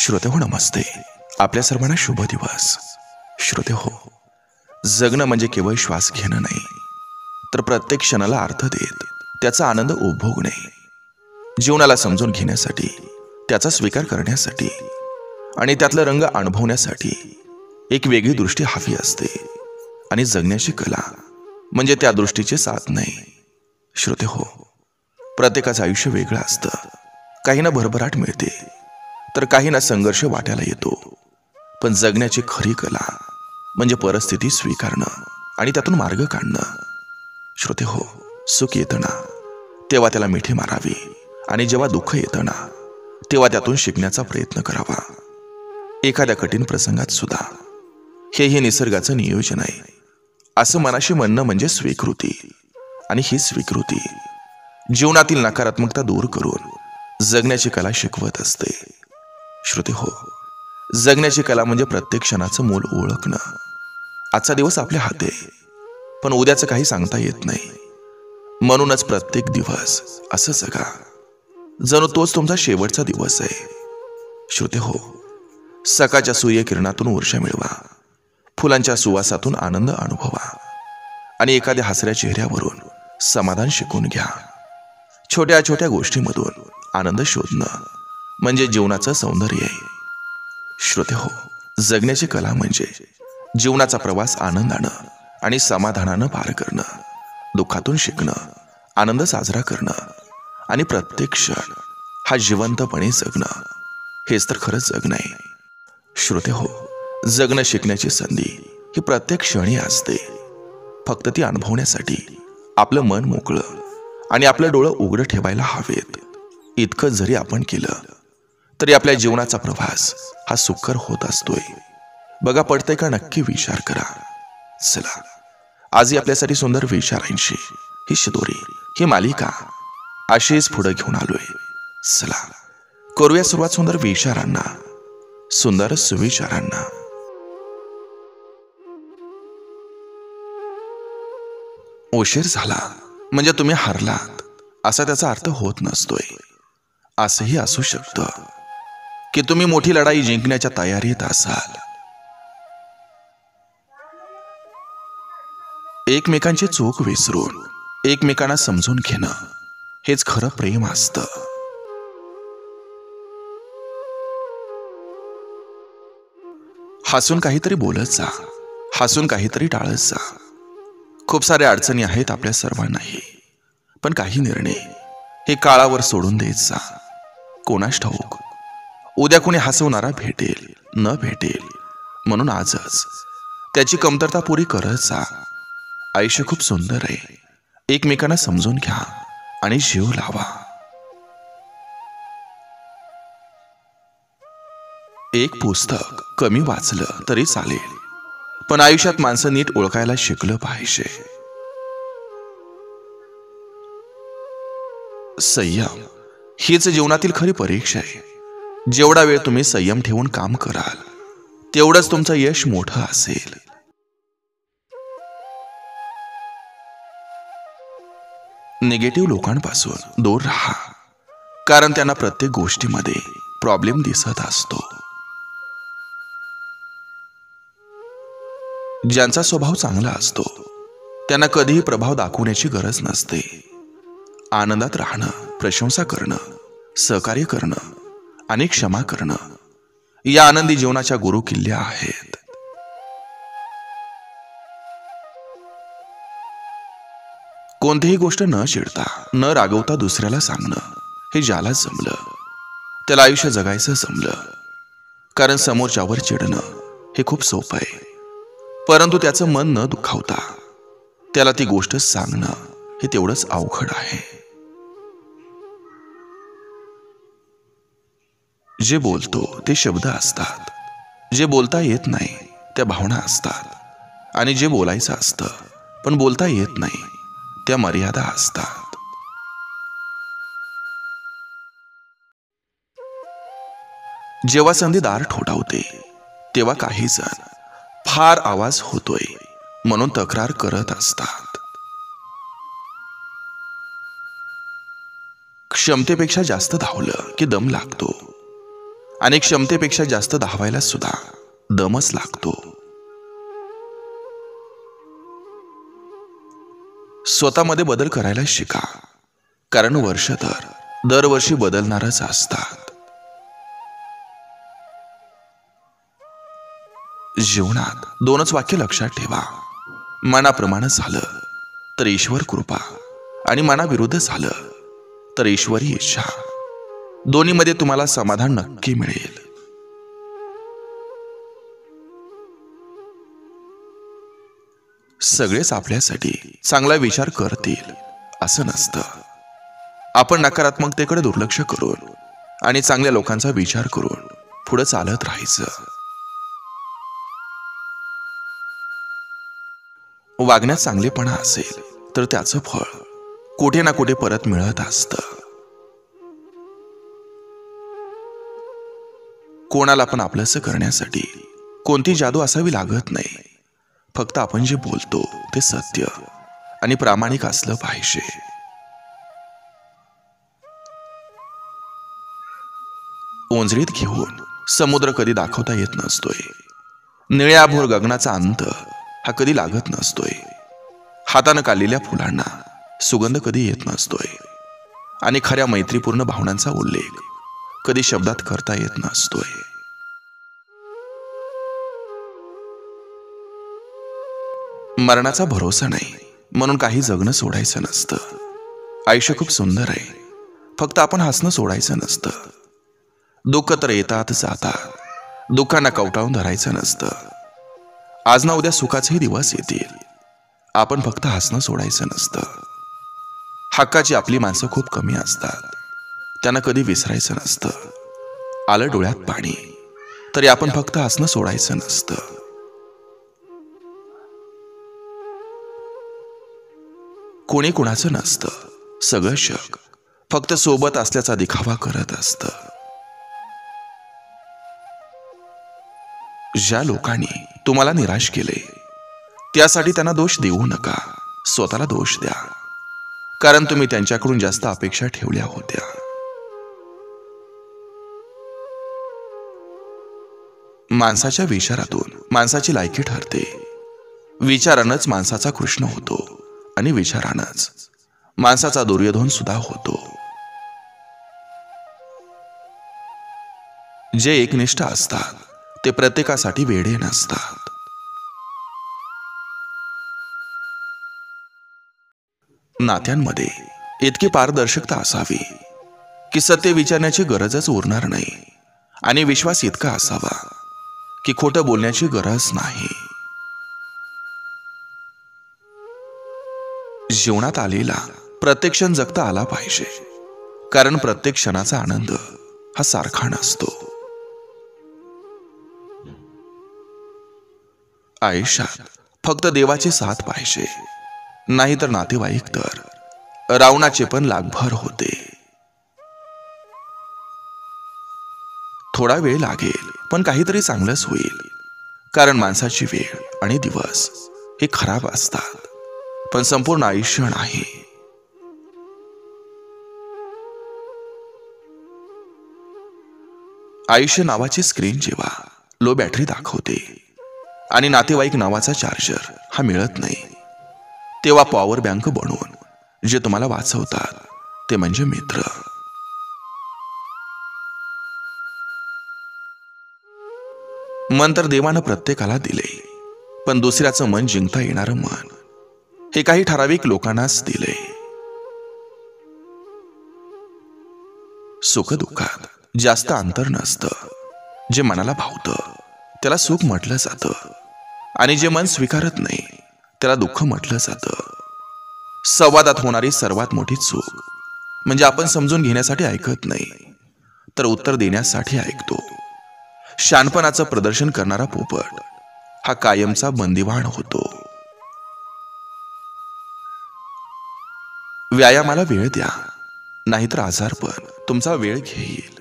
श्रोते हो नमस्ते. आपल्या सर्वांना शुभ दिवस. श्रोते हो, जगणं म्हणजे केवळ श्वास घेणं नाही, तर प्रत्येक क्षणाला अर्थ देत त्याचा आनंद उपभोगणे, जीवनाला समजून घेण्यासाठी, त्याचा स्वीकार करण्यासाठी आणि त्यातला रंग अनुभवण्यासाठी एक वेगळी दृष्टी हवी असते. आणि जगण्याची कला म्हणजे त्या दृष्टीचे साथ नाही. श्रोते हो, प्रत्येकाचं आयुष्य वेगळं असतं. काहींना भरभराट मिळते तर काहींना संघर्ष वाटायला येतो. पण जगण्याची खरी कला म्हणजे परिस्थिती स्वीकारणं आणि त्यातून मार्ग काढणं. श्रोते हो, सुख येतं ना तेव्हा त्याला मिठी मारावी, आणि जेव्हा दुःख येतं ना तेव्हा त्यातून शिकण्याचा प्रयत्न करावा. एखाद्या कठीण प्रसंगात सुद्धा हेही निसर्गाचं नियोजन आहे असं मनाशी म्हणणं म्हणजे स्वीकृती. आणि ही स्वीकृती जीवनातील नकारात्मकता दूर करून जगण्याची कला शिकवत असते. श्रोते हो, जगण्याची कला म्हणजे प्रत्येक क्षणाचं मोल ओळखणं. आजचा दिवस आपल्या हाती आहे, पण उद्याचं काही सांगता येत नाही. म्हणूनच प्रत्येक दिवस असं जगा जणू तोच तुमचा शेवटचा दिवस आहे. श्रोते हो, सकाळच्या सूर्यकिरणातून ऊर्जा मिळवा, फुलांच्या सुवासातून आनंद अनुभवा आणि एखाद्या हसऱ्या चेहऱ्यावरून समाधान शिकून घ्या. छोट्या छोट्या गोष्टींमधून आनंद शोधणं म्हणजे जीवनाचं सौंदर्य आहे. श्रोते हो, जगण्याची कला म्हणजे जीवनाचा प्रवास आनंदानं आणि समाधानानं पार करणं, दुःखातून शिकणं, आनंद साजरा करणं आणि प्रत्येक क्षण हा जिवंतपणे जगणं. हेच तर खरंच जगणं आहे. श्रोते हो, जगणं शिकण्याची संधी ही प्रत्येक क्षणी असते. फक्त ती अनुभवण्यासाठी आपलं मन मोकळं आणि आपलं डोळं उघडं ठेवायला हवेत. इतकं जरी आपण केलं तरी आपल्या जीवनाचा प्रवास हा सुखकर होत असतोय. बघा, पडतंय का? नक्की विचार करा. चला, आजही आपल्यासाठी सुंदर विचारांची ही शिदोरी, ही मालिका अशीच पुढे घेऊन आलोय. चला, करूया सुरुवात सुंदर विचारांना, सुंदर सुविचारांना. उशीर झाला म्हणजे तुम्ही हारलात असा त्याचा अर्थ होत नसतोय. असंही असू शकतं की तुम्ही मोठी लढाई जिंकण्याच्या तयारीत असाल. एकमेकांची चूक विसरून एकमेकांना समजून घेणं हेच खरं प्रेम असतं. हसून काहीतरी बोलत जा, हसून काहीतरी टाळत जा. खूप साऱ्या अडचणी आहेत आपल्या सर्वांनाही, पण काही निर्णय हे काळावर सोडून द्यायचा जा. कोणास ठाऊक उद्या कोणी हसवणारा भेटेल न भेटेल, म्हणून आजच त्याची कमतरता पुरी करत जा. आयुष्य खूप सुंदर आहे. एकमेकांना समजून घ्या आणि जीव लावा. एक पुस्तक कमी वाचलं तरी चालेल, पण आयुष्यात माणसं नीट ओळखायला शिकलं पाहिजे. संयम हीच जीवनातील खरी परीक्षा आहे. जेवढा वेळ तुम्ही संयम ठेवून काम कराल तेवढंच तुमचं यश मोठं असेल. निगेटिव्ह लोकांपासून दूर राहा, कारण त्यांना प्रत्येक गोष्टीमध्ये प्रॉब्लेम दिसत असतो. ज्यांचा स्वभाव चांगला असतो त्यांना कधीही प्रभाव दाखवण्याची गरज नसते. आनंदात राहणं, प्रशंसा करणं, सहकार्य करणं आणि क्षमा करणं या आनंदी जीवनाच्या गुरु किल्ल्या आहेत. कोणतीही गोष्ट न चिडता न रागवता दुसऱ्याला सांगणं हे ज्याला जमलं त्याला आयुष्य जगायचं जमलं. कारण समोरच्यावर चिडणं हे खूप सोपं आहे, परंतु त्याचं मन न दुखावता त्याला ती गोष्ट सांगणं हे तेवढंच अवघड आहे. जे बोलतो ते शब्द असतात, जे बोलता येत नाही त्या भावना असतात, आणि जे बोलायचं असतं पण बोलता येत नाही त्या मर्यादा असतात. जेव्हा संधी दार ठोठावते तेव्हा काही जण फार आवाज होतोय म्हणून तक्रार करत असतात. क्षमतेपेक्षा जास्त धावलं की दम लागतो, आणि क्षमतेपेक्षा जास्त धावायला सुद्धा दमच लागतो. स्वतःमध्ये बदल करायला शिका, कारण वर्ष दरवर्षी बदलणारच असतात. जीवनात 2च वाक्य लक्षात ठेवा. मनाप्रमाणे झालं तर ईश्वर कृपा, आणि मनाविरुद्ध झालं तर ईश्वरी इच्छा. दोन्हीमध्ये तुम्हाला समाधान नक्की मिळेल. सगळेच आपल्यासाठी चांगला विचार करतील असं नसतं. आपण नकारात्मकतेकडे दुर्लक्ष करून आणि चांगल्या लोकांचा विचार करून पुढे चालत राहायचं. वागण्यात चांगलेपणा असेल तर त्याचं फळ कुठे ना कुठे परत मिळत असतं. कोणाला पण आपलंसं करण्यासाठी कोणती जादू असावी लागत नाही. फक्त आपण जे बोलतो ते सत्य आणि प्रामाणिक असलं पाहिजे. ओंजळीत घेऊन समुद्र कधी दाखवता येत नसतोय. निळ्याभोर गगनाचा अंत हा कधी लागत नसतोय. हातानं काढलेल्या फुलांना सुगंध कधी येत नसतोय. आणि खऱ्या मैत्रीपूर्ण भावनांचा उल्लेख कधी शब्दात करता येत नसतोय. मरणाचा भरोसा नाही म्हणून काही जगणं सोडायचं नसतं. आयुष्य खूप सुंदर आहे, फक्त आपण हसणं सोडायचं नसतं. दुःख तर येतात जातात, दुःखांना कवटाळून धरायचं नसतं. आज ना उद्या सुखाचेही दिवस येतील, आपण फक्त हसणं सोडायचं नसतं. हक्काची आपली माणसं खूप कमी असतात, त्यांना कधी विसरायचं नसतं. आलं डोळ्यात पाणी तरी आपण फक्त हसणं सोडायचं नसतं. कोणी कुणाचं नसतं, सगळं जग फक्त सोबत असल्याचा दिखावा करत असतं. ज्या लोकांनी तुम्हाला निराश केले त्यासाठी त्यांना दोष देऊ नका, स्वतःला दोष द्या, कारण तुम्ही त्यांच्याकडून जास्त अपेक्षा ठेवल्या होत्या. माणसाच्या विचारातून माणसाची लायकी ठरते. विचारानंच माणसाचा कृष्ण होतो आणि विचारानंच माणसाचा दुर्योधन सुद्धा होतो. जे एकनिष्ठ असतात ते प्रत्येकासाठी वेडे नसतात. नात्यांमध्ये इतकी पारदर्शकता असावी की सत्य विचारण्याची गरजच उरणार नाही, आणि विश्वास इतका असावा की खोटं बोलण्याची गरज नाही. जीवनात आलेला प्रत्येक क्षण जगता आला पाहिजे, कारण प्रत्येक क्षणाचा आनंद हा सारखा नसतो. आयुष्यात फक्त देवाची साथ पाहिजे, नाहीतर नातेवाईक तर रावणाचे पण लागभर होते. थोडा वेळ लागेल पण काहीतरी चांगलंच होईल, कारण माणसाची वेळ आणि दिवस हे खराब असतात, पण संपूर्ण आयुष्य नाही. आयुष्य नावाची स्क्रीन जेव्हा लो बॅटरी दाखवते आणि नातेवाईक नावाचा चार्जर हा मिळत नाही, तेव्हा पॉवर बँक बनवून जे तुम्हाला वाचवतात ते म्हणजे मित्र. मन तर देवानं प्रत्येकाला दिले, पण दुसऱ्याचं मन जिंकता येणारं मन हे काही ठराविक लोकांनाच दिले. सुख दुःखात जास्त अंतर नसतं. जे मनाला भावतं त्याला सुख म्हटलं जातं, आणि जे मन स्वीकारत नाही त्याला दुःख म्हटलं जातं. संवादात होणारी सर्वात मोठी चूक म्हणजे आपण समजून घेण्यासाठी ऐकत नाही, तर उत्तर देण्यासाठी ऐकतो. शहाणपणाचं प्रदर्शन करणारा पोपट हा कायमचा बंदिवान होतो. व्यायामाला वेळ द्या, नाहीतर आजारपण तुमचा वेळ घेईल.